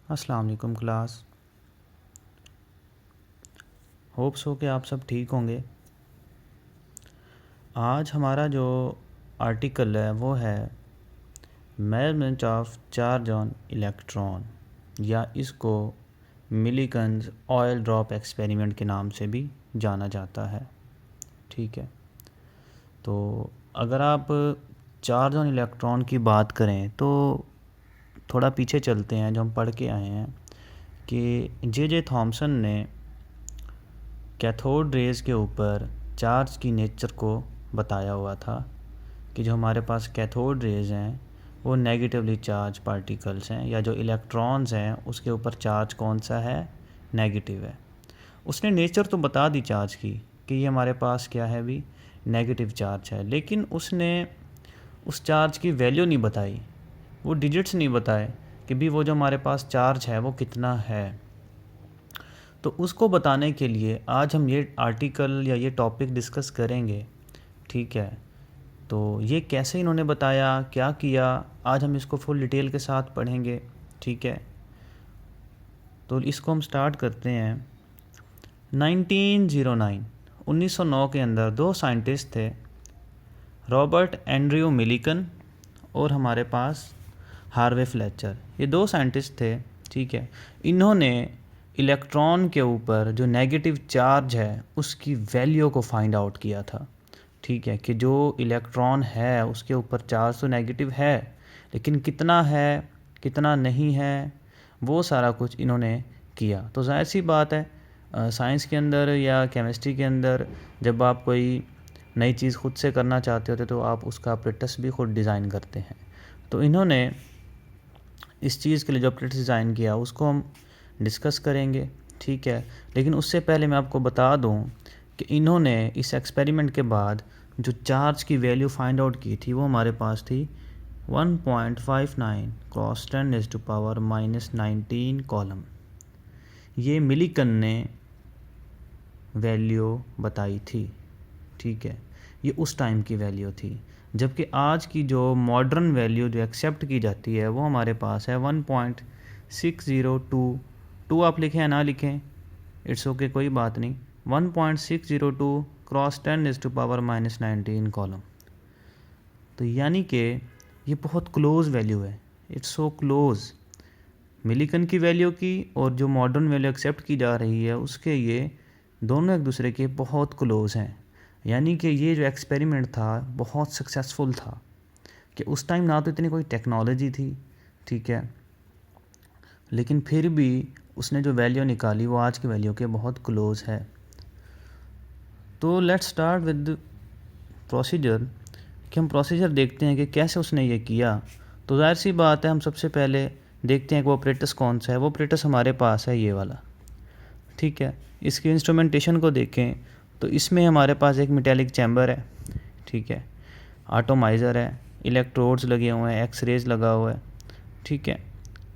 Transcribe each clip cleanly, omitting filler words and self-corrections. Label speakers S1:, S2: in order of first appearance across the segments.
S1: अस्सलाम वालेकुम class. Hopes हो कि आप सब ठीक होंगे। आज हमारा जो आर्टिकल है वो है measurement of charge on electron, या इसको मिलीकन्स ऑयल ड्रॉप एक्सपेरिमेंट के नाम से भी जाना जाता है। ठीक है, तो अगर आप चार्ज ऑन इलेक्ट्रॉन की बात करें तो थोड़ा पीछे चलते हैं। जो हम पढ़ के आए हैं कि जे थॉमसन ने कैथोड रेज़ के ऊपर चार्ज की नेचर को बताया हुआ था कि जो हमारे पास कैथोड रेज़ हैं वो नेगेटिवली चार्ज पार्टिकल्स हैं, या जो इलेक्ट्रॉन्स हैं उसके ऊपर चार्ज कौन सा है, नेगेटिव है। उसने नेचर तो बता दी चार्ज की कि ये हमारे पास क्या है भी, नेगेटिव चार्ज है, लेकिन उसने उस चार्ज की वैल्यू नहीं बताई, वो डिजिट्स नहीं बताए कि भी वो जो हमारे पास चार्ज है वो कितना है। तो उसको बताने के लिए आज हम ये आर्टिकल या ये टॉपिक डिस्कस करेंगे। ठीक है, तो ये कैसे इन्होंने बताया, क्या किया, आज हम इसको फुल डिटेल के साथ पढ़ेंगे। ठीक है, तो इसको हम स्टार्ट करते हैं। 1909 के अंदर दो साइंटिस्ट थे, रॉबर्ट एंड्रयू मिलिकन और हमारे पास हार्वे फ्लेचर। ये दो साइंटिस्ट थे। ठीक है, इन्होंने इलेक्ट्रॉन के ऊपर जो नेगेटिव चार्ज है उसकी वैल्यू को फाइंड आउट किया था। ठीक है, कि जो इलेक्ट्रॉन है उसके ऊपर चार्ज तो नेगेटिव है, लेकिन कितना है कितना नहीं है वो सारा कुछ इन्होंने किया। तो जाहिर सी बात है, साइंस के अंदर या केमिस्ट्री के अंदर जब आप कोई नई चीज़ खुद से करना चाहते होते तो आप उसका अप्रेटस भी खुद डिज़ाइन करते हैं। तो इन्होंने इस चीज़ के लिए जो अप्रेटस डिज़ाइन किया उसको हम डिस्कस करेंगे। ठीक है, लेकिन उससे पहले मैं आपको बता दूं कि इन्होंने इस एक्सपेरिमेंट के बाद जो चार्ज की वैल्यू फाइंड आउट की थी वो हमारे पास थी 1.59 क्रॉस 10⁻⁻19 कॉलम। ये मिलिकन ने वैल्यू बताई थी। ठीक है, ये उस टाइम की वैल्यू थी, जबकि आज की जो मॉडर्न वैल्यू जो एक्सेप्ट की जाती है वो हमारे पास है 1.602। टू आप लिखें या ना लिखें, इट्स ओके, कोई बात नहीं। 1.602 क्रॉस 10⁻⁻19 कॉलम। तो यानी कि ये बहुत क्लोज़ वैल्यू है, इट्स सो क्लोज़ मिलिकन की वैल्यू की, और जो मॉडर्न वैल्यू एक्सेप्ट की जा रही है उसके ये दोनों एक दूसरे के बहुत क्लोज़ हैं। यानी कि ये जो एक्सपेरिमेंट था बहुत सक्सेसफुल था, कि उस टाइम ना तो इतनी कोई टेक्नोलॉजी थी, ठीक है, लेकिन फिर भी उसने जो वैल्यू निकाली वो आज की वैल्यू के बहुत क्लोज़ है। तो लेट्स स्टार्ट विद प्रोसीजर, कि हम प्रोसीजर देखते हैं कि कैसे उसने ये किया। तो जाहिर सी बात है, हम सबसे पहले देखते हैं कि वो ऑपरेटस कौन सा है। वो ऑपरेटस हमारे पास है ये वाला। ठीक है, इसकी इंस्ट्रूमेंटेशन को देखें तो इसमें हमारे पास एक मेटालिक चैम्बर है। ठीक है, एटॉमाइज़र है, इलेक्ट्रोड्स लगे हुए हैं, एक्सरेज लगा हुआ है। ठीक है,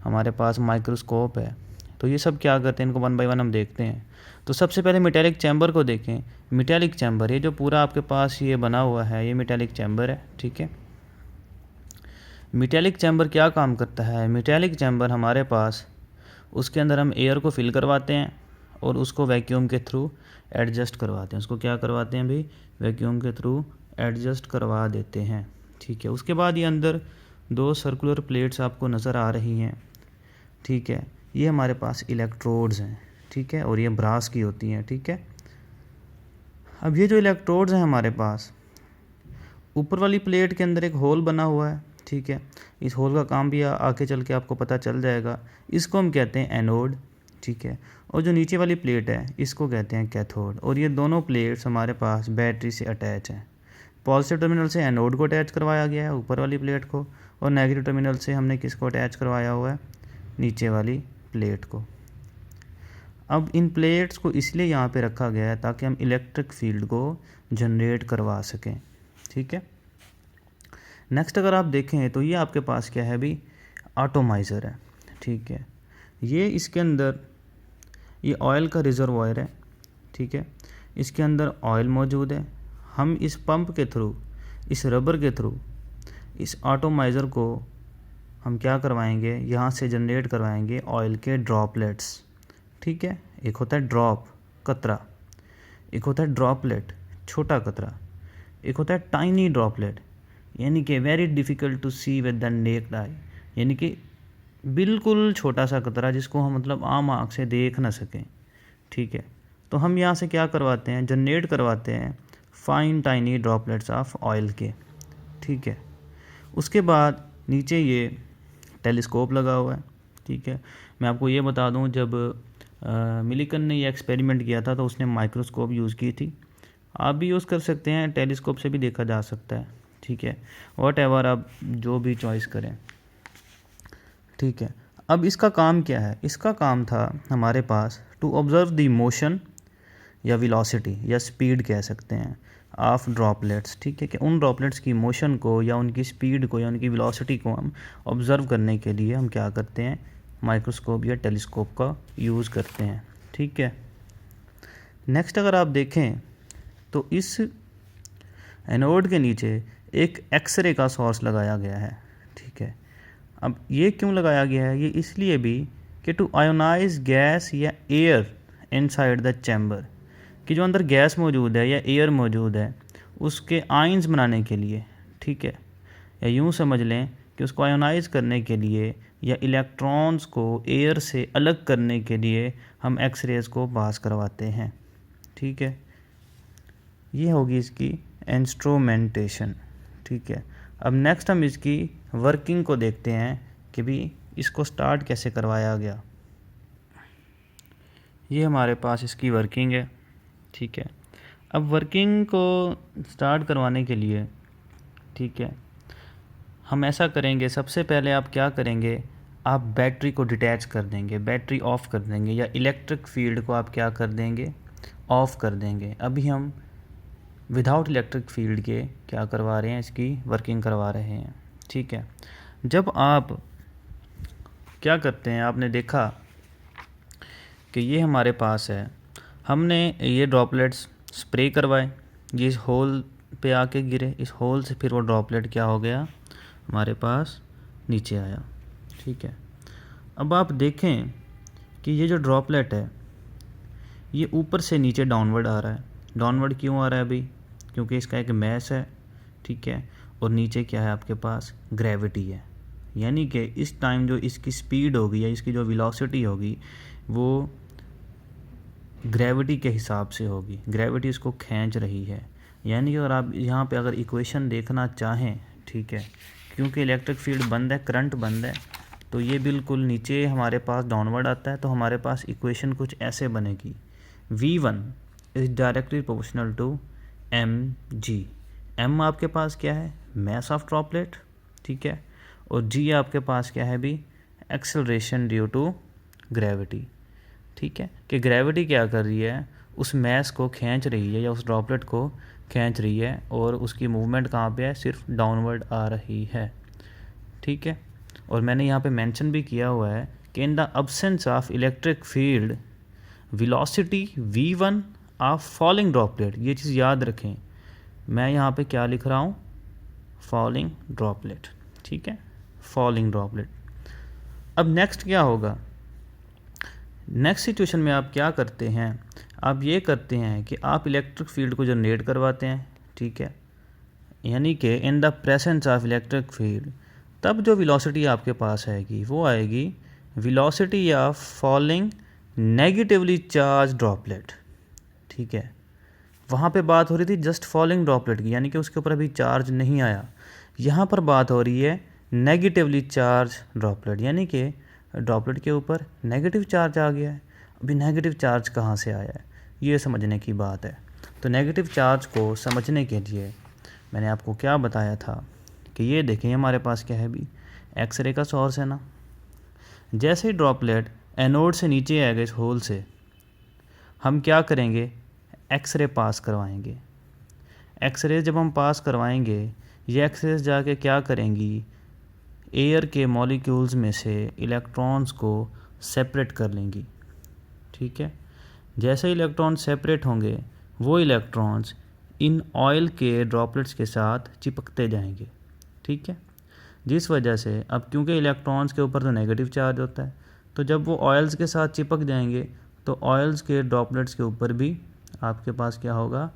S1: हमारे पास माइक्रोस्कोप है। तो ये सब क्या करते हैं, इनको वन बाय वन हम देखते हैं। तो सबसे पहले मेटालिक चैम्बर को देखें। मेटालिक चैम्बर, ये जो पूरा आपके पास ये बना हुआ है ये मेटालिक चैम्बर है। ठीक है, मेटालिक चैम्बर क्या काम करता है। मेटालिक चैम्बर हमारे पास, उसके अंदर हम एयर को फिल करवाते हैं और उसको वैक्यूम के थ्रू एडजस्ट करवाते हैं। उसको क्या करवाते हैं भाई, वैक्यूम के थ्रू एडजस्ट करवा देते हैं। ठीक है, उसके बाद ये अंदर दो सर्कुलर प्लेट्स आपको नज़र आ रही हैं। ठीक है, ये हमारे पास इलेक्ट्रोड्स हैं। ठीक है, और ये ब्रास की होती हैं। ठीक है, अब ये जो इलेक्ट्रोड्स हैं हमारे पास, ऊपर वाली प्लेट के अंदर एक होल बना हुआ है। ठीक है, इस होल का काम भी आगे चल के आपको पता चल जाएगा। इसको हम कहते हैं एनोड। ठीक है, और जो नीचे वाली प्लेट है इसको कहते हैं कैथोड। और ये दोनों प्लेट्स हमारे पास बैटरी से अटैच हैं। पॉजिटिव टर्मिनल से एनोड को अटैच करवाया गया है, ऊपर वाली प्लेट को, और नेगेटिव टर्मिनल से हमने किसको अटैच करवाया हुआ है, नीचे वाली प्लेट को। अब इन प्लेट्स को इसलिए यहाँ पे रखा गया है ताकि हम इलेक्ट्रिक फील्ड को जनरेट करवा सकें। ठीक है, नेक्स्ट अगर आप देखें तो ये आपके पास क्या है भी, एटॉमाइज़र है। ठीक है, ये इसके अंदर ये ऑयल का रिजर्वायर है। ठीक है, इसके अंदर ऑयल मौजूद है। हम इस पंप के थ्रू, इस रबर के थ्रू इस एटॉमाइज़र को हम क्या करवाएंगे, यहाँ से जनरेट करवाएंगे ऑयल के ड्रॉपलेट्स। ठीक है, एक होता है ड्रॉप कतरा, एक होता है ड्रॉपलेट छोटा कतरा, एक होता है टाइनी ड्रॉपलेट, यानी कि very difficult to see with the naked eye, यानी कि बिल्कुल छोटा सा कतरा जिसको हम मतलब आम आँख से देख ना सकें। ठीक है, तो हम यहाँ से क्या करवाते हैं, जनरेट करवाते हैं fine tiny droplets of oil के। ठीक है, उसके बाद नीचे ये टेलीस्कोप लगा हुआ है। ठीक है, मैं आपको ये बता दूं, जब मिलिकन ने ये एक्सपेरिमेंट किया था तो उसने माइक्रोस्कोप यूज़ की थी। आप भी यूज़ कर सकते हैं, टेलीस्कोप से भी देखा जा सकता है। ठीक है, वॉट एवर आप जो भी चॉइस करें। ठीक है, अब इसका काम क्या है, इसका काम था हमारे पास टू ऑब्ज़र्व द मोशन या वेलोसिटी या स्पीड कह सकते हैं ऑफ ड्रॉपलेट्स। ठीक है, कि उन ड्रॉपलेट्स की मोशन को या उनकी स्पीड को या उनकी वेलोसिटी को हम ऑब्ज़र्व करने के लिए हम क्या करते हैं, माइक्रोस्कोप या टेलीस्कोप का यूज़ करते हैं। ठीक है, नेक्स्ट अगर आप देखें तो इस एनोड के नीचे एक एक्सरे का सोर्स लगाया गया है। ठीक है, अब ये क्यों लगाया गया है, ये इसलिए भी कि टू आयोनाइज गैस या एयर इनसाइड द चैम्बर, कि जो अंदर गैस मौजूद है या एयर मौजूद है उसके आयंस बनाने के लिए। ठीक है, या यूँ समझ लें कि उसको आयोनाइज करने के लिए या इलेक्ट्रॉन्स को एयर से अलग करने के लिए हम एक्सरेज को पास करवाते हैं। ठीक है, ये होगी इसकी इंस्ट्रूमेंटेशन। ठीक है, अब नेक्स्ट हम इसकी वर्किंग को देखते हैं कि भी इसको स्टार्ट कैसे करवाया गया। ये हमारे पास इसकी वर्किंग है। ठीक है, अब वर्किंग को स्टार्ट करवाने के लिए, ठीक है, हम ऐसा करेंगे, सबसे पहले आप क्या करेंगे, आप बैटरी को डिटैच कर देंगे, बैटरी ऑफ़ कर देंगे, या इलेक्ट्रिक फील्ड को आप क्या कर देंगे, ऑफ़ कर देंगे। अभी हम विदाउट इलेक्ट्रिक फील्ड के क्या करवा रहे हैं, इसकी वर्किंग करवा रहे हैं। ठीक है, जब आप क्या करते हैं, आपने देखा कि ये हमारे पास है, हमने ये ड्रॉपलेट्स स्प्रे करवाए, ये इस होल पे आके गिरे, इस होल से फिर वो ड्रॉपलेट क्या हो गया, हमारे पास नीचे आया। ठीक है, अब आप देखें कि ये जो ड्रॉपलेट है ये ऊपर से नीचे डाउनवर्ड आ रहा है। डाउनवर्ड क्यों आ रहा है अभी, क्योंकि इसका एक मैस है। ठीक है, और नीचे क्या है आपके पास, ग्रेविटी है, यानी कि इस टाइम जो इसकी स्पीड होगी या इसकी जो वेलोसिटी होगी वो ग्रेविटी के हिसाब से होगी, ग्रेविटी इसको खींच रही है। यानी कि अगर आप यहाँ पे अगर इक्वेशन देखना चाहें, ठीक है, क्योंकि इलेक्ट्रिक फील्ड बंद है, करंट बंद है, तो ये बिल्कुल नीचे हमारे पास डाउनवर्ड आता है, तो हमारे पास इक्वेशन कुछ ऐसे बनेगी, V1 is directly proportional to mg। m आपके पास क्या है, मैस ऑफ ड्रॉपलेट। ठीक है, और g आपके पास क्या है भी, एक्सेलरेशन ड्यू टू ग्रेविटी। ठीक है, कि ग्रेविटी क्या कर रही है, उस मैस को खींच रही है या उस ड्रॉपलेट को खींच रही है, और उसकी मूवमेंट कहाँ पे है, सिर्फ डाउनवर्ड आ रही है। ठीक है, और मैंने यहाँ पे मेंशन भी किया हुआ है कि in the absence of electric field velocity v1 of falling droplet, ये चीज़ याद रखें, मैं यहाँ पे क्या लिख रहा हूँ, फॉलिंग ड्रॉपलेट। ठीक है, फॉलिंग ड्रॉपलेट। अब नेक्स्ट क्या होगा, नेक्स्ट सिचुएशन में आप क्या करते हैं, आप ये करते हैं कि आप इलेक्ट्रिक फील्ड को जनरेट करवाते हैं। ठीक है, यानी कि in the presence of electric field, तब जो वेलोसिटी आपके पास आएगी वो आएगी velocity of falling negatively charge droplet. ठीक है, वहाँ पे बात हो रही थी जस्ट फॉलिंग ड्रॉपलेट की, यानी कि उसके ऊपर अभी चार्ज नहीं आया। यहाँ पर बात हो रही है नेगेटिवली चार्ज ड्रॉपलेट, यानी कि ड्रॉपलेट के ऊपर नेगेटिव चार्ज आ गया है। अभी नेगेटिव चार्ज कहाँ से आया है, ये समझने की बात है। तो नेगेटिव चार्ज को समझने के लिए मैंने आपको क्या बताया था कि ये देखें, हमारे पास क्या है भी, एक्सरे का सोर्स है ना। जैसे ही ड्रॉपलेट एनोड से नीचे आएगा इस होल से, हम क्या करेंगे, एक्सरे पास करवाएंगे। एक्सरे जब हम पास करवाएंगे, ये एक्सरे जाके क्या करेंगी, एयर के मॉलिक्यूल्स में से इलेक्ट्रॉन्स को सेपरेट कर लेंगी। ठीक है, जैसे इलेक्ट्रॉन सेपरेट होंगे, वो इलेक्ट्रॉन्स इन ऑयल के ड्रॉपलेट्स के साथ चिपकते जाएंगे। ठीक है, जिस वजह से अब क्योंकि इलेक्ट्रॉन्स के ऊपर तो नेगेटिव चार्ज होता है, तो जब वो ऑयल्स के साथ चिपक जाएंगे तो ऑयल्स के ड्रॉपलेट्स के ऊपर भी आपके पास क्या होगा,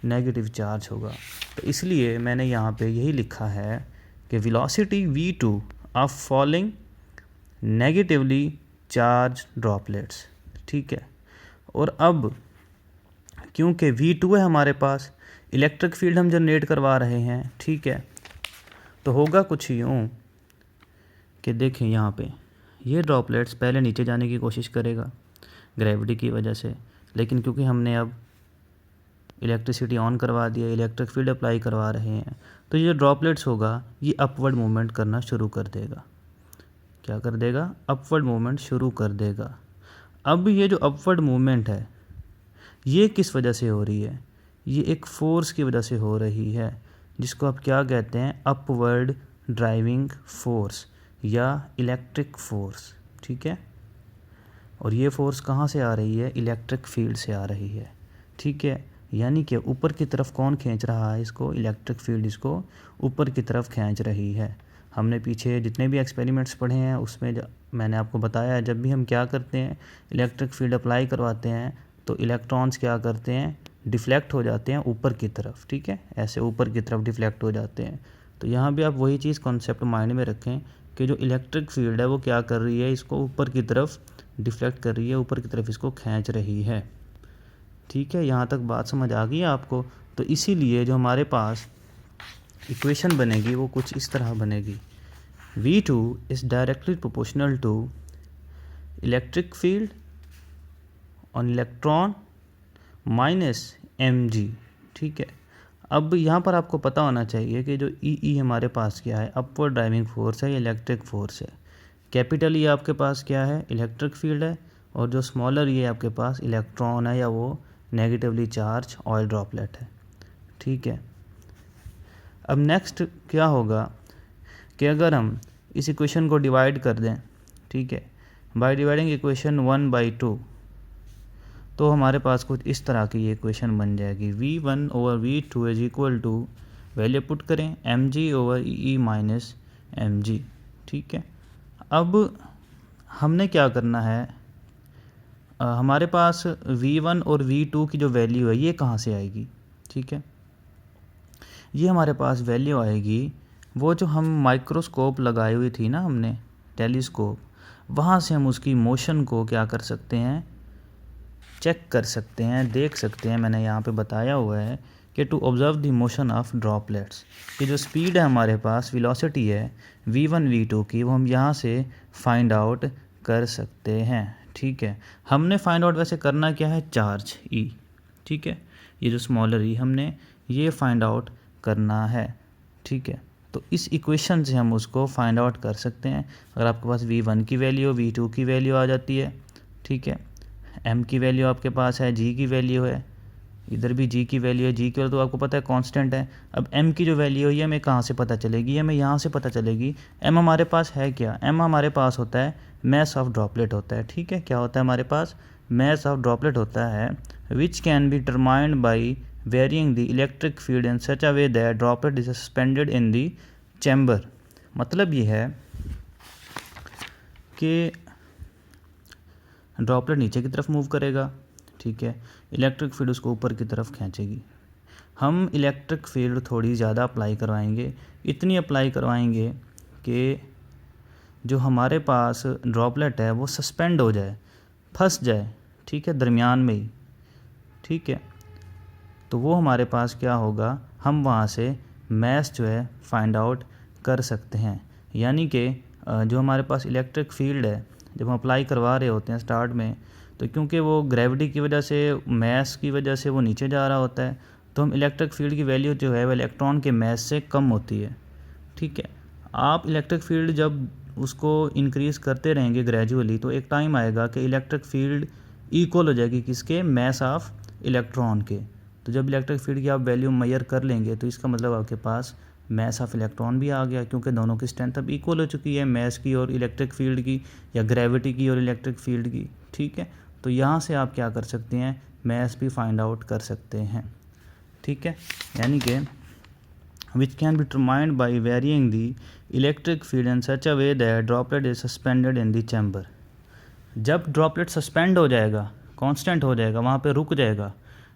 S1: नेगेटिव चार्ज होगा। तो इसलिए मैंने यहाँ पे यही लिखा है कि velocity v2 of falling negatively charge droplets, ठीक है। और अब क्योंकि v2 है हमारे पास, इलेक्ट्रिक फील्ड हम जनरेट करवा रहे हैं, ठीक है, तो होगा कुछ यूँ कि देखें यहाँ पे ये ड्रॉपलेट्स पहले नीचे जाने की कोशिश करेगा ग्रेविटी की वजह से, लेकिन क्योंकि हमने अब इलेक्ट्रिसिटी ऑन करवा दिया, इलेक्ट्रिक फील्ड अप्लाई करवा रहे हैं, तो ये जो ड्रॉपलेट्स होगा ये अपवर्ड मूवमेंट करना शुरू कर देगा। क्या कर देगा, अपवर्ड मूवमेंट शुरू कर देगा। अब ये जो अपवर्ड मूवमेंट है ये किस वजह से हो रही है, ये एक फोर्स की वजह से हो रही है, जिसको आप क्या कहते हैं, अपवर्ड ड्राइविंग फोर्स या इलेक्ट्रिक फोर्स, ठीक है। और ये फोर्स कहाँ से आ रही है, इलेक्ट्रिक फील्ड से आ रही है, ठीक है। यानी कि ऊपर की तरफ कौन खींच रहा है इसको, इलेक्ट्रिक फील्ड इसको ऊपर की तरफ खींच रही है। हमने पीछे जितने भी एक्सपेरिमेंट्स पढ़े हैं उसमें मैंने आपको बताया है, जब भी हम क्या करते हैं, इलेक्ट्रिक फील्ड अप्लाई करवाते हैं तो इलेक्ट्रॉन्स क्या करते हैं, डिफ्लेक्ट हो जाते हैं ऊपर की तरफ, ठीक है, ऐसे ऊपर की तरफ डिफ्लेक्ट हो जाते हैं। तो यहाँ भी आप वही चीज़ कॉन्सेप्ट माइंड में रखें कि जो इलेक्ट्रिक फील्ड है वो क्या कर रही है, इसको ऊपर की तरफ डिफ्लेक्ट कर रही है, ऊपर की तरफ इसको खींच रही है, ठीक है। यहाँ तक बात समझ आ गई है आपको। तो इसीलिए जो हमारे पास इक्वेशन बनेगी वो कुछ इस तरह बनेगी, v2 is directly proportional to electric field on electron minus mg, ठीक है। अब यहाँ पर आपको पता होना चाहिए कि जो ई हमारे पास क्या है, अपवर्ड ड्राइविंग फोर्स है, इलेक्ट्रिक फोर्स है। कैपिटल ये आपके पास क्या है, इलेक्ट्रिक फील्ड है, और जो स्मॉलर ये आपके पास इलेक्ट्रॉन है या वो नेगेटिवली चार्ज ऑयल ड्रॉपलेट है, ठीक है। अब नेक्स्ट क्या होगा कि अगर हम इस इक्वेशन को डिवाइड कर दें, ठीक है, बाय डिवाइडिंग इक्वेशन 1/2, तो हमारे पास कुछ इस तरह की ये इक्वेशन बन जाएगी, v1/v2 is equal to, value put करें mg/e माइनस mg, ठीक है। अब हमने क्या करना है, हमारे पास v1 और v2 की जो वैल्यू है ये कहाँ से आएगी, ठीक है। ये हमारे पास वैल्यू आएगी वो जो हम माइक्रोस्कोप लगाई हुई थी ना हमने, टेलीस्कोप, वहाँ से हम उसकी मोशन को क्या कर सकते हैं, चेक कर सकते हैं, देख सकते हैं। मैंने यहाँ पे बताया हुआ है कि to observe the motion of droplets, कि जो स्पीड है हमारे पास, वेलोसिटी है v1 v2 की, वो हम यहाँ से फाइंड आउट कर सकते हैं, ठीक है। हमने फाइंड आउट वैसे करना क्या है, चार्ज E, ठीक है, ये जो स्मॉलर E हमने ये फाइंड आउट करना है, ठीक है। तो इस इक्वेशन से हम उसको फाइंड आउट कर सकते हैं। अगर आपके पास v1 की वैल्यू, v2 की वैल्यू आ जाती है, ठीक है, m की वैल्यू आपके पास है, g की वैल्यू है, इधर भी g की वैल्यू है, g की वैल्यू तो आपको पता है कांस्टेंट है। अब m की जो वैल्यू है ये हमें कहाँ से पता चलेगी, हमें यहाँ से पता चलेगी। m हमारे पास है क्या, m हमारे पास होता है मैस ऑफ ड्रॉपलेट होता है, ठीक है। क्या होता है हमारे पास, मैस ऑफ ड्रॉपलेट होता है, which can be determined by varying the electric field in such a way that droplet is suspended in the chamber. मतलब ये है कि ड्रॉपलेट नीचे की तरफ मूव करेगा, ठीक है, इलेक्ट्रिक फील्ड उसको ऊपर की तरफ खींचेगी। हम इलेक्ट्रिक फील्ड थोड़ी ज़्यादा अप्लाई करवाएंगे, इतनी अप्लाई करवाएंगे कि जो हमारे पास ड्रॉपलेट है वो सस्पेंड हो जाए, फंस जाए, ठीक है, दरमियान में ही, ठीक है। तो वो हमारे पास क्या होगा, हम वहाँ से मैस जो है फाइंड आउट कर सकते हैं। यानी कि जो हमारे पास इलेक्ट्रिक फील्ड है जब हम अप्लाई करवा रहे होते हैं स्टार्ट में, तो क्योंकि वो ग्रेविटी की वजह से, मैस की वजह से वो नीचे जा रहा होता है, तो हम इलेक्ट्रिक फील्ड की वैल्यू जो है वो इलेक्ट्रॉन के मैस से कम होती है, ठीक है। आप इलेक्ट्रिक फील्ड जब उसको इंक्रीज़ करते रहेंगे ग्रेजुअली, तो एक टाइम आएगा कि इलेक्ट्रिक फील्ड इक्वल हो जाएगी किसके, मैस ऑफ इलेक्ट्रॉन के। तो जब इलेक्ट्रिक फील्ड की आप वैल्यू मेजर कर लेंगे तो इसका मतलब आपके पास मैस ऑफ इलेक्ट्रॉन भी आ गया, क्योंकि दोनों की स्ट्रेंथ अब इक्वल हो चुकी है, मैस की और इलेक्ट्रिक फील्ड की, या ग्रेविटी की और इलेक्ट्रिक फील्ड की, ठीक है। तो यहाँ से आप क्या कर सकते हैं, मैस भी फाइंड आउट कर सकते हैं, ठीक है। यानी कि which can be determined by varying the electric field in such a way that droplet is suspended in the chamber. जब ड्रॉपलेट सस्पेंड हो जाएगा, कांस्टेंट हो जाएगा, वहाँ पे रुक जाएगा,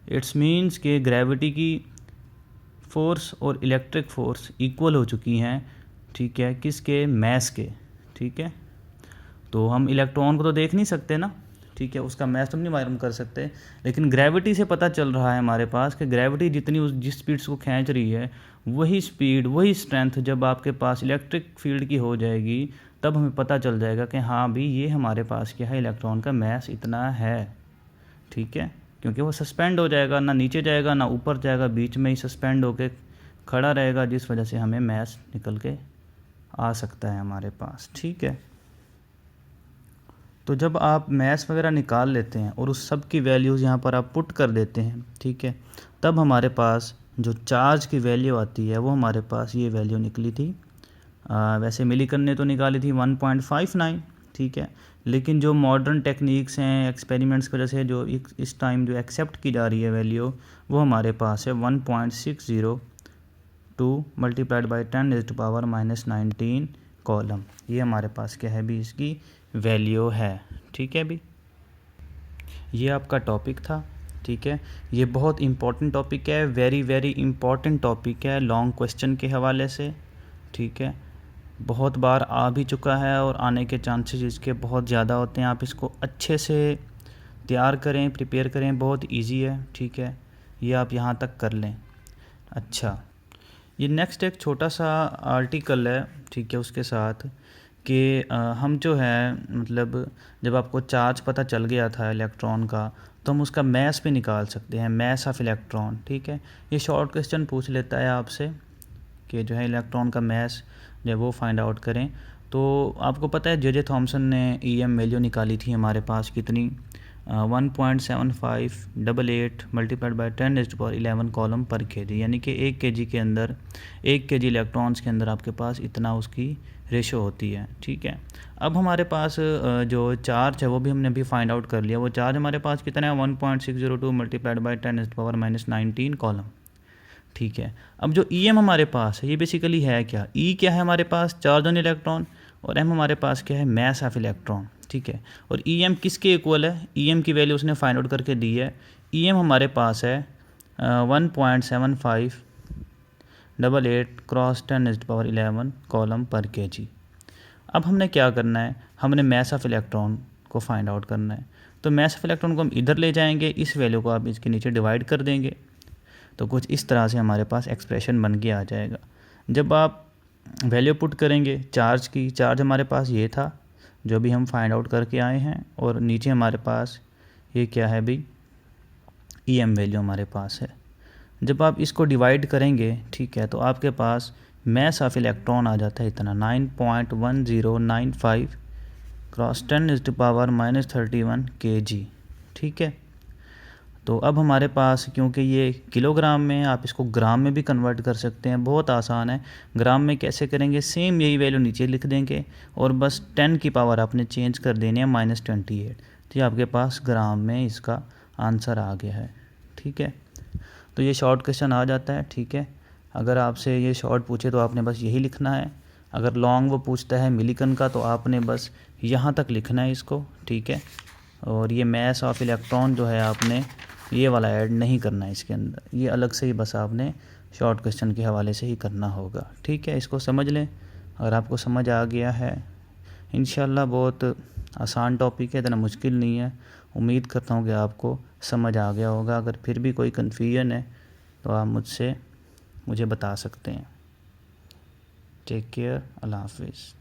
S1: इट्स मीन्स कि ग्रेविटी की फोर्स और इलेक्ट्रिक फोर्स इक्वल हो चुकी हैं, ठीक है, किसके, मैस के, ठीक है। तो हम इलेक्ट्रॉन को तो देख नहीं सकते ना, ठीक है, उसका मैस तो नहीं मालूम कर सकते, लेकिन ग्रेविटी से पता चल रहा है हमारे पास कि ग्रेविटी जितनी जिस स्पीड को खींच रही है, वही स्पीड वही स्ट्रेंथ जब आपके पास इलेक्ट्रिक फील्ड की हो जाएगी तब हमें पता चल जाएगा कि हाँ भी ये हमारे पास क्या है, इलेक्ट्रॉन का मैस इतना है, ठीक है, क्योंकि वो सस्पेंड हो जाएगा, ना नीचे जाएगा ना ऊपर जाएगा, बीच में ही सस्पेंड होकर खड़ा रहेगा, जिस वजह से हमें मैस निकल के आ सकता है हमारे पास, ठीक है। तो जब आप मैस वगैरह निकाल लेते हैं और उस सब की वैल्यूज़ यहाँ पर आप पुट कर देते हैं, ठीक है, तब हमारे पास जो चार्ज की वैल्यू आती है वो हमारे पास ये वैल्यू निकली थी। वैसे मिलीकन ने तो निकाली थी 1.59, ठीक है, लेकिन जो मॉडर्न टेक्निक्स हैं, एक्सपेरिमेंट्स की वजह से जो इस टाइम जो एक्सेप्ट की जा रही है वैल्यू, वो हमारे पास है 1.602 मल्टीप्लाइड बाई 10⁻⁻19 कॉलम। ये हमारे पास क्या है भी, इसकी वैल्यू है, ठीक है भी। ये आपका टॉपिक था, ठीक है, ये बहुत इम्पॉर्टेंट टॉपिक है, वेरी वेरी इम्पॉर्टेंट टॉपिक है लॉन्ग क्वेश्चन के हवाले से, ठीक है, बहुत बार आ भी चुका है और आने के चांसेस इसके बहुत ज़्यादा होते हैं। आप इसको अच्छे से तैयार करें, प्रिपेयर करें, बहुत इजी है, ठीक है, ये आप यहाँ तक कर लें। अच्छा, ये नेक्स्ट एक छोटा सा आर्टिकल है, ठीक है, उसके साथ कि हम जो है मतलब जब आपको चार्ज पता चल गया था इलेक्ट्रॉन का, तो हम उसका मैस भी निकाल सकते हैं, मैस ऑफ इलेक्ट्रॉन, ठीक है। ये शॉर्ट क्वेश्चन पूछ लेता है आपसे कि जो है इलेक्ट्रॉन का मैस जब वो फाइंड आउट करें। तो आपको पता है जे थॉमसन ने EM वैल्यू निकाली थी हमारे पास कितनी, 1.7588 मल्टीप्लाइड बाई 10⁻11 कॉलम पर kg, यानी कि 1 kg के अंदर 1 kg इलेक्ट्रॉन्स के अंदर आपके पास इतना उसकी रेशो होती है, ठीक है। अब हमारे पास जो चार्ज है वो भी हमने अभी फाइंड आउट कर लिया, वो चार्ज हमारे पास कितना है, 1.602 मल्टीप्लाइड बाई 10⁻⁻19 कॉलम, ठीक है। अब जो EM हमारे पास है ये बेसिकली है क्या, E क्या है हमारे पास, चार्ज ऑन इलेक्ट्रॉन, और M हमारे पास क्या है, मैस ऑफ इलेक्ट्रॉन, ठीक है। और EM किसके इक्वल है, EM की वैल्यू उसने फाइंड आउट करके दी है, EM हमारे पास है 1.7588 क्रॉस 10⁻11 कॉलम पर kg। अब हमने क्या करना है, हमने मैस ऑफ इलेक्ट्रॉन को फाइंड आउट करना है। तो मैस ऑफ इलेक्ट्रॉन को हम इधर ले जाएंगे, इस वैल्यू को आप इसके नीचे डिवाइड कर देंगे, तो कुछ इस तरह से हमारे पास एक्सप्रेशन बन के आ जाएगा। जब आप वैल्यू पुट करेंगे चार्ज की, चार्ज हमारे पास ये था जो भी हम फाइंड आउट करके आए हैं, और नीचे हमारे पास ये क्या है भी, EM वैल्यू हमारे पास है। जब आप इसको डिवाइड करेंगे, ठीक है, तो आपके पास मैस ऑफ इलेक्ट्रॉन आ जाता है इतना 9.1095 क्रॉस 10⁻31 kg, ठीक है। तो अब हमारे पास क्योंकि ये किलोग्राम में, आप इसको ग्राम में भी कन्वर्ट कर सकते हैं, बहुत आसान है। ग्राम में कैसे करेंगे, सेम यही वैल्यू नीचे लिख देंगे और बस 10 की पावर आपने चेंज कर देनी है -28, तो ये आपके पास ग्राम में इसका आंसर आ गया है, ठीक है। तो ये शॉर्ट क्वेश्चन आ जाता है, ठीक है। अगर आपसे ये शॉर्ट पूछे तो आपने बस यही लिखना है, अगर लॉन्ग वो पूछता है मिलीकन का तो आपने बस यहाँ तक लिखना है इसको, ठीक है। और ये मैस ऑफ इलेक्ट्रॉन जो है आपने ये वाला ऐड नहीं करना है इसके अंदर, ये अलग से ही बस आपने शॉर्ट क्वेश्चन के हवाले से ही करना होगा, ठीक है। इसको समझ लें, अगर आपको समझ आ गया है, इंशाल्लाह बहुत आसान टॉपिक है, इतना मुश्किल नहीं है। उम्मीद करता हूँ कि आपको समझ आ गया होगा। अगर फिर भी कोई कन्फ्यूजन है तो आप मुझे बता सकते हैं। टेक केयर, अल्लाह हाफिज़।